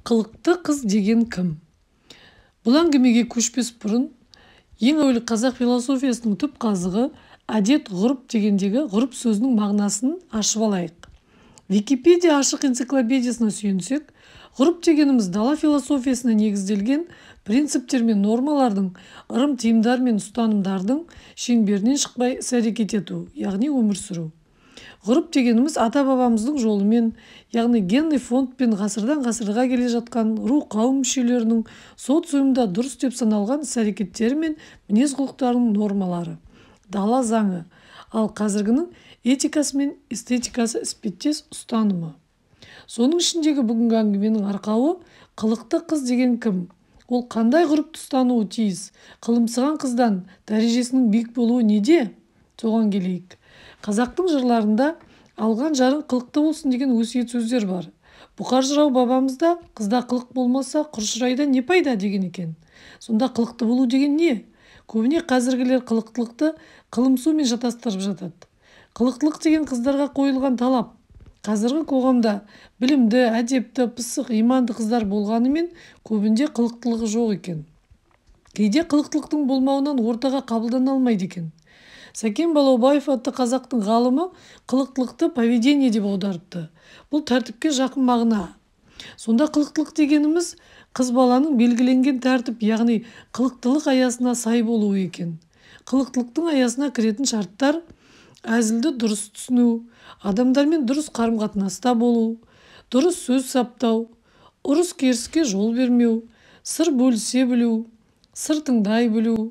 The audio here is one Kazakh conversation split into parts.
Қылықты қыз деген кім? Бұл әңгімеге көшпес бұрын ең әуелі қазақ философиясының түп қазығы әдет ғұрып дегендегі ғұрып сөзінің мағынасын ашып алайық. Википедия ашық энциклопедиясына сүйенсек, ғұрып дегеніміз дала философиясына негізделген принциптер мен нормалардың, ырым тиымдар мен ұстанымдардың шеңберінен шықпай іс-әрекет ету, яғни өмір сүру. Ғұрып дегеніміз ата-бабамыздың жолымен, яғни генный фондпен ғасырдан ғасырға келе жатқан ру қауым мүшелерінің социумда дұрыс деп саналған іс-әрекеттері мен мінез-құлықтарының нормалары, дала заңы, ал қазіргінің этикасы мен эстетикасы іспеттес ұстанымы. Соның ішіндегі бүгінгі әңгіменің арқауы қылықты қыз деген кім? Ол қандай ғұрыпты ұстануы тиіс? Қылымсыған қыздан дәрежесінің биік болуы неде? Соған келейік. Қазақтың жырларында алған жарың қылықты болсын деген өсиет сөздер бар. Бұқар жырау бабамызда қызда қылық болмаса құршырайда не пайда деген екен. Сонда қылықты болу деген не? Көбіне қазіргілер қылықтылықты қылымсумен шатастырып жатады. Қылықтылық деген қыздарға қойылған талап. Қазіргі қоғамда білімді, әдепті, пысық, иманды қыздар болғанымен көбінде қылықтылығы жоқ екен. Кейде қылықтылықтың болмауынан ортаға қабылдана алмайды екен. Сәкен Балаубаев атты қазақтың ғалымы қылықтылықты поведение деп аударыпты. Бұл тәртіпке жақын мағына. Сонда қылықтылық дегеніміз қыз баланың белгіленген тәртіп, яғни қылықтылық аясына сай болуы екен. Қылықтылықтың аясына кіретін шарттар әзілді дұрыс түсіну, адамдармен дұрыс қарым-қатынаста болу, дұрыс сөз саптау, ұрыс-керіске жол бермеу, сыр бөлісе білу, сыр тыңдай білу,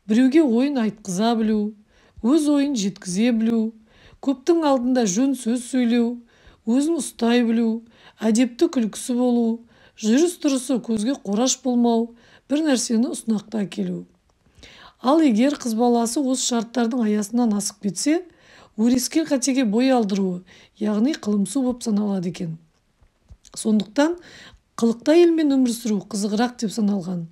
біреуге ойын айтқыза білу, өз ойын жеткізе білу, көптің алдында жөн сөз сөйлеу, өзін ұстай білу, әдепті күлкісі болу, жүріс-тұрысы көзге қораш болмау, бір нәрсені ұсынақта келу. Ал егер қыз баласы осы шарттардың аясынан асып кетсе, өрескел қатеге бой алдыруы, яғни қылымсу болып саналады екен. Сондықтан қылықты әйелмен өмір сүру қызығырақ деп саналған.